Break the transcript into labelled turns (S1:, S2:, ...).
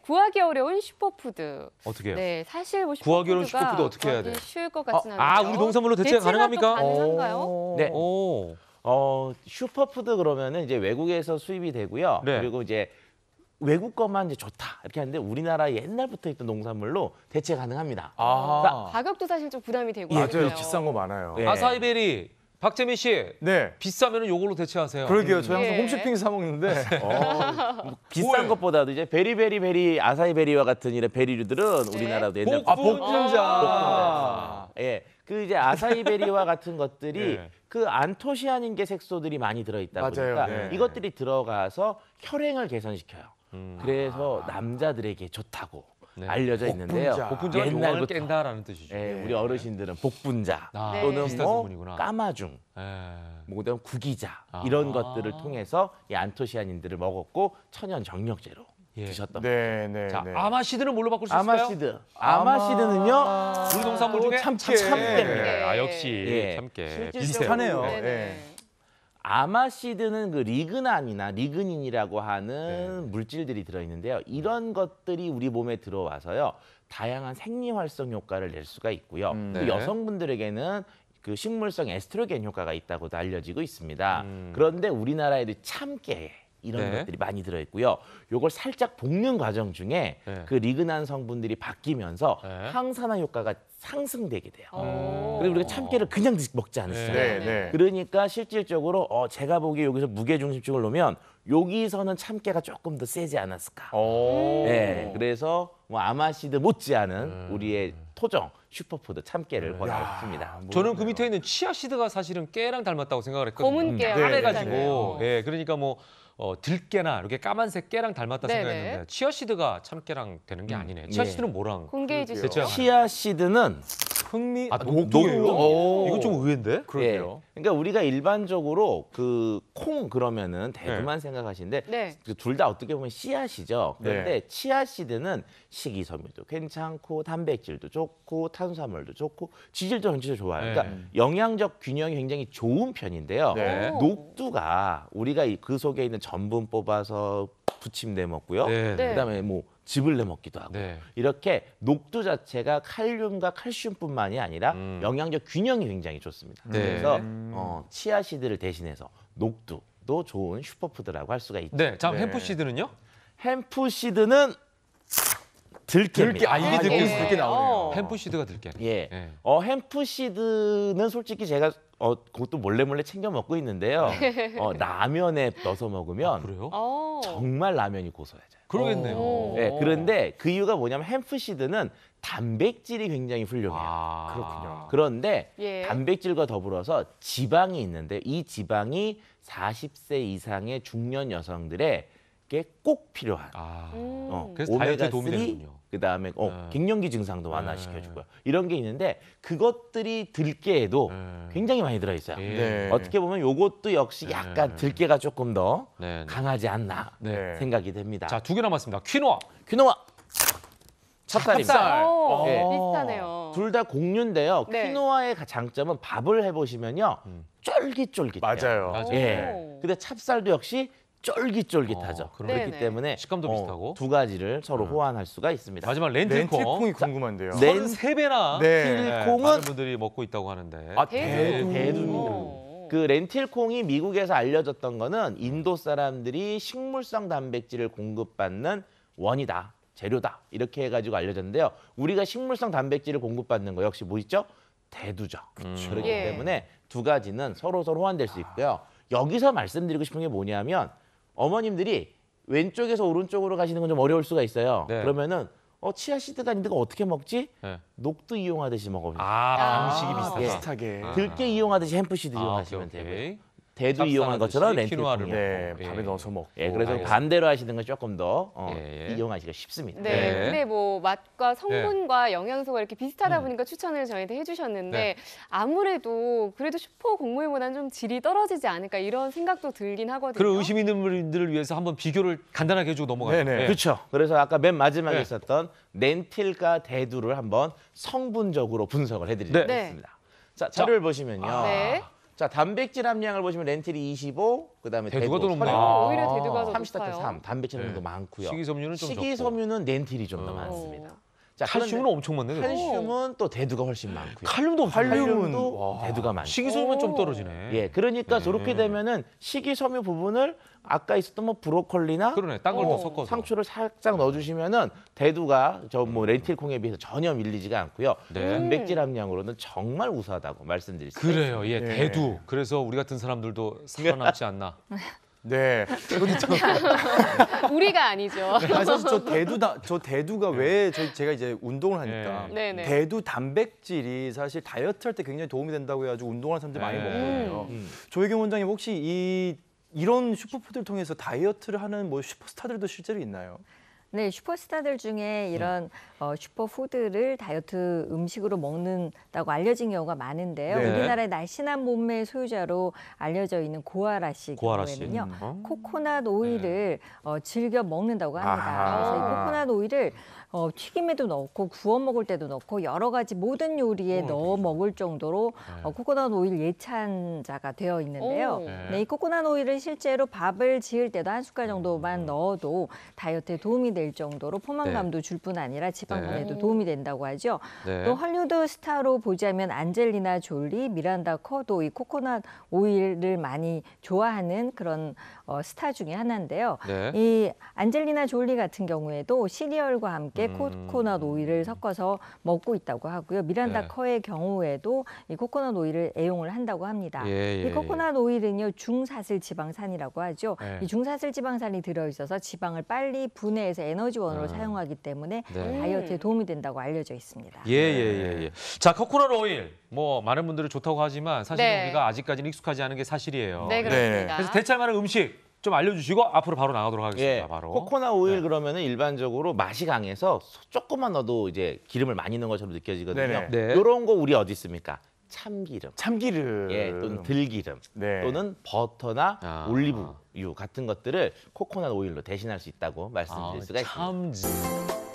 S1: 구하기 어려운 슈퍼푸드.
S2: 어떻게 해요?
S1: 네, 사실 뭐
S2: 구하기 어려운
S1: 슈퍼푸드가
S2: 슈퍼푸드 어떻게 해야 돼요?
S1: 쉬울 것 같지는 않은데요.
S2: 우리 농산물로 대체가 가능합니까?
S1: 또 가능한가요?
S3: 네.
S2: 오.
S3: 슈퍼푸드 그러면은 이제 외국에서 수입이 되고요.
S2: 네.
S3: 그리고 이제 외국 것만 이제 좋다 이렇게 하는데 우리나라 옛날부터 있던 농산물로 대체 가능합니다.
S1: 가격도 사실 좀 부담이 되고
S4: 맞아요. 비싼 거 많아요.
S3: 네.
S2: 아사이베리 박재민 씨
S4: 네.
S2: 비싸면은 요걸로 대체하세요.
S4: 그러게요. 저 항상
S1: 예.
S4: 홈쇼핑 사 먹는데
S3: 비싼
S2: 뭐예요?
S3: 것보다도 이제 베리베리 아사이베리와 같은 이런 베리류들은 우리나라도 옛날
S4: 복분자.
S3: 예, 그 이제 아사이베리와 같은 것들이
S2: 예.
S3: 그 안토시아닌계 색소들이 많이 들어있다
S4: 맞아요.
S3: 보니까
S4: 네.
S3: 이것들이 들어가서 혈행을 개선시켜요. 그래서 남자들에게 좋다고
S2: 네.
S3: 알려져 있는데요.
S2: 복분자가 용왕을
S3: 옛날부터
S2: 깬다라는 뜻이죠.
S3: 예, 우리 어르신들은 복분자
S2: 아,
S3: 또는
S2: 비슷한
S3: 뭐
S2: 성분이구나.
S3: 까마중,
S2: 예.
S3: 뭐 그다음 구기자 이런 것들을 통해서 이 안토시아닌들을 먹었고 천연 정력제로
S2: 예.
S3: 드셨던
S4: 네.
S2: 자, 아마시드는 뭘로 바꿀 수 있을까요?
S3: 아마시드. 아마시드는요.
S2: 우리 농산물 중에
S3: 참깨입니다.
S2: 네. 아, 역시
S3: 예.
S2: 참깨.
S3: 실질적으로
S4: 비슷하네요.
S1: 네네.
S4: 예.
S3: 아마시드는 그 리그난이나 리그닌이라고 하는 물질들이 들어있는데요. 이런 것들이 우리 몸에 들어와서요. 다양한 생리활성 효과를 낼 수가 있고요. 또
S2: 네.
S3: 여성분들에게는 그 식물성 에스트로겐 효과가 있다고도 알려지고 있습니다. 그런데 우리나라에도 참깨 이런
S2: 네.
S3: 것들이 많이 들어있고요. 요걸 살짝 볶는 과정 중에
S2: 네.
S3: 그 리그난 성분들이 바뀌면서
S2: 네.
S3: 항산화 효과가 상승되게 돼요.
S1: 오.
S3: 그래서 우리가 참깨를 그냥 먹지 않으시잖아요.
S4: 네.
S3: 그러니까 실질적으로 제가 보기에 여기서 무게중심축을 놓으면 여기서는 참깨가 조금 더 세지 않았을까. 네, 그래서 뭐 아마시드 못지않은 우리의 토종 슈퍼푸드 참깨를 권하겠습니다.
S2: 저는 그 밑에 있는 치아씨드가 사실은 깨랑 닮았다고 생각을 했거든요.
S1: 검은 깨.
S2: 까매가지고.
S1: 네.
S2: 예, 그러니까 뭐 들깨나 이렇게 까만색 깨랑 닮았다
S1: 네네.
S2: 생각했는데 치아씨드가 참깨랑 되는 게 아니네. 치아씨드는 뭐랑?
S1: 공개해 주시죠.
S2: 대체가
S3: 치아씨드는
S4: 흥미.
S2: 녹두요? 이거 좀 의외인데?
S4: 그러게요.
S3: 그러니까 우리가 일반적으로 그 콩 그러면은 대두만 생각하시는데
S1: 네.
S3: 둘 다 어떻게 보면 씨앗이죠. 그런데
S4: 네.
S3: 치아씨드는 식이섬유도 괜찮고 단백질도 좋고 탄수화물도 좋고 지질도 전체적으로 좋아요. 그러니까 영양적 균형이 굉장히 좋은 편인데요.
S4: 네.
S3: 녹두가 우리가 그 속에 있는 전분 뽑아서 부침 내 먹고요.
S2: 네.
S1: 네.
S3: 그다음에 뭐 즙을 내 먹기도 하고
S2: 네.
S3: 이렇게 녹두 자체가 칼륨과 칼슘뿐만이 아니라 영양적 균형이 굉장히 좋습니다.
S2: 네.
S3: 그래서 치아씨드를 대신해서 녹두도 좋은 슈퍼푸드라고 할 수가 있죠.
S2: 네. 자,
S4: 네.
S2: 햄프씨드는요?
S3: 햄프씨드는 들깨입니다.
S4: 이게 들깨 나오네요.
S2: 햄프씨드가 들깨.
S3: 예.
S2: 네.
S3: 햄프씨드는 솔직히 제가 그것도 몰래 챙겨 먹고 있는데요. 라면에 넣어서 먹으면
S2: 그래요?
S3: 정말 라면이 고소해져요.
S2: 그러겠네요.
S1: 오.
S3: 네, 그런데 그 이유가 뭐냐면 햄프씨드는 단백질이 굉장히 훌륭해요.
S4: 그렇군요.
S3: 그런데
S1: 예.
S3: 단백질과 더불어서 지방이 있는데 이 지방이 40세 이상의 중년 여성들에게 꼭 필요한
S2: 그래서 다이어트에 도움이
S3: 오메가3
S2: 되는군요.
S3: 그다음에 갱년기 증상도 완화시켜주고요. 이런 게 있는데 그것들이 들깨에도 굉장히 많이 들어있어요.
S4: 네.
S3: 어떻게 보면 이것도 역시 약간 들깨가 조금 더
S2: 네.
S3: 강하지 않나
S4: 네.
S3: 생각이 됩니다.
S2: 자, 2개 남았습니다. 퀴노아.
S3: 퀴노아 찹쌀입니다.
S2: 찹쌀.
S3: 네.
S1: 비슷하네요.
S3: 둘 다 곡류인데요.
S1: 네.
S3: 퀴노아의 장점은 밥을 해보시면요. 쫄깃쫄깃해요.
S4: 맞아요.
S3: 예. 근데 찹쌀도 역시 쫄깃쫄깃하죠.
S2: 그러네.
S3: 그렇기
S1: 네네.
S3: 때문에
S2: 식감도 비슷하고.
S3: 두 가지를 서로 호환할 수가 있습니다.
S2: 마지막 렌틸콩.
S4: 렌틸콩이 궁금한데요.
S3: 네.
S2: 33배나
S4: 네.
S2: 많은 분들이 먹고 있다고 하는데.
S3: 대두입니다. 그 렌틸콩이 미국에서 알려졌던 거는 인도 사람들이 식물성 단백질을 공급받는 원이다, 재료다 이렇게 해가지고 알려졌는데요. 우리가 식물성 단백질을 공급받는 거 역시 뭐 있죠? 대두죠. 그렇기
S1: 예.
S3: 때문에 두 가지는 서로 호환될 수 있고요. 여기서 말씀드리고 싶은 게 뭐냐면 어머님들이 왼쪽에서 오른쪽으로 가시는 건 좀 어려울 수가 있어요.
S2: 네.
S3: 그러면은 치아씨드가 아닌데 이거 어떻게 먹지?
S2: 네.
S3: 녹두 이용하듯이 먹으면 돼요.
S2: 방식이 비슷하다.
S4: 비슷하게.
S3: 들깨 이용하듯이 햄프씨드 이용하시면 되고요. 대두 이용한 것처럼 렌틸콩.
S4: 네, 밥에 넣어서 먹고.
S3: 예, 그래서
S2: 알겠습니다.
S3: 반대로 하시는 건 조금 더
S2: 예.
S3: 이용하기가 쉽습니다.
S1: 네.
S2: 네.
S1: 근데 뭐 맛과 성분과 영양소가 이렇게 비슷하다 보니까 추천을 저희한테 해주셨는데
S2: 네.
S1: 아무래도 그래도 슈퍼 곡물보다는 좀 질이 떨어지지 않을까 이런 생각도 들긴 하거든요.
S2: 그런 의심 있는 분들을 위해서 한번 비교를 간단하게 해주고 넘어가요.
S4: 네네.
S3: 그렇죠. 그래서 아까 맨 마지막에
S2: 네.
S3: 있었던 렌틸과 대두를 한번 성분적으로 분석을 해드리도록
S2: 네.
S3: 하겠습니다. 자, 자료를 보시면요.
S1: 네.
S3: 자, 단백질 함량을 보시면 렌틸이 25, 그다음에
S2: 대두가 더 높네.
S1: 오히려 대두가 더
S3: 30대
S1: 높아요.
S3: 3, 단백질 함량도
S2: 네.
S3: 많고요.
S2: 식이섬유는 좀 적고.
S3: 식이섬유는 렌틸이 좀 더
S2: 어.
S3: 많습니다. 자,
S2: 칼슘은
S3: 그런데
S2: 엄청 많네. 그거.
S3: 칼슘은 또 대두가 훨씬 많고요.
S2: 칼륨도 엄청 많네.
S3: 칼륨도
S4: 와.
S3: 대두가 많죠.
S2: 식이섬유는 좀
S1: 오.
S2: 떨어지네.
S3: 예, 그러니까
S2: 네.
S3: 저렇게 되면은 식이섬유 부분을 아까 있었던 뭐 브로콜리나
S2: 그러네. 딴 걸 더
S1: 어.
S2: 섞어서.
S3: 상추를 살짝 넣어주시면은 대두가 저 뭐 렌틸콩에 비해서 전혀 밀리지가 않고요.
S2: 네.
S3: 단백질 함량으로는 정말 우수하다고 말씀드릴 수 있습니다.
S2: 그래요. 예,
S4: 네.
S2: 대두. 그래서 우리 같은 사람들도 살아남지 않나.
S4: 네.
S1: 우리가 아니죠.
S5: 아니, 사실 저 대두가 왜 제가 이제 운동을 하니까
S1: 네. 네네.
S5: 대두 단백질이 사실 다이어트 할 때 굉장히 도움이 된다고 해가지고 운동하는 사람들이 많이
S2: 네.
S5: 먹거든요.
S3: 음.
S5: 조혜경 원장님 혹시 이런 슈퍼푸드를 통해서 다이어트를 하는 뭐 슈퍼스타들도 실제로 있나요?
S6: 네, 슈퍼스타들 중에 이런 슈퍼푸드를 다이어트 음식으로 먹는다고 알려진 경우가 많은데요.
S2: 네.
S6: 우리나라의 날씬한 몸매의 소유자로 알려져 있는 고아라 씨
S2: 고아라 씨.
S6: 경우에는요.
S2: 어?
S6: 코코넛 오일을 즐겨 먹는다고 합니다.
S3: 아하.
S6: 그래서 이 코코넛 오일을 튀김에도 넣고 구워 먹을 때도 넣고 여러 가지 모든 요리에 넣어 먹을 정도로 코코넛 오일 예찬자가 되어 있는데요.
S1: 오.
S6: 네, 이 코코넛 오일을 실제로 밥을 지을 때도 한 숟갈 정도만 넣어도 다이어트에 도움이 될 정도로 포만감도 줄 뿐 아니라 지방 분해도 도움이 된다고 하죠.
S2: 네.
S6: 또 헐리우드 스타로 보자면 안젤리나 졸리, 미란다 커도 이 코코넛 오일을 많이 좋아하는 그런 스타 중에 하나인데요.
S2: 네.
S6: 이 안젤리나 졸리 같은 경우에도 시리얼과 함께 코코넛 오일을 섞어서 먹고 있다고 하고요. 미란다
S2: 네.
S6: 커의 경우에도 이 코코넛 오일을 애용을 한다고 합니다.
S2: 예,
S6: 이 코코넛 오일은요 중사슬 지방산이라고 하죠.
S2: 네.
S6: 이 중사슬 지방산이 들어있어서 지방을 빨리 분해해서 에너지원으로 사용하기 때문에
S2: 네.
S6: 다이어트에 도움이 된다고 알려져 있습니다.
S2: 예. 자, 코코넛 오일. 뭐 많은 분들이 좋다고 하지만 사실
S1: 네.
S2: 우리가 아직까지는 익숙하지 않은 게 사실이에요.
S1: 네, 그렇습니다.
S2: 그래서 대체할 만한 음식 좀 알려주시고 앞으로 바로 나가도록 하겠습니다.
S3: 예,
S2: 바로.
S3: 코코넛 오일
S2: 네.
S3: 그러면은 일반적으로 맛이 강해서 조금만 넣어도 이제 기름을 많이 넣은 것처럼 느껴지거든요.
S4: 네네.
S2: 네.
S3: 이런 거 우리 어디 있습니까? 참기름,
S4: 참기름.
S3: 예, 또는 들기름,
S4: 네.
S3: 또는 버터나
S2: 아.
S3: 올리브유 같은 것들을 코코넛 오일로 대신할 수 있다고 말씀드릴 수가 있습니다.
S2: 참지.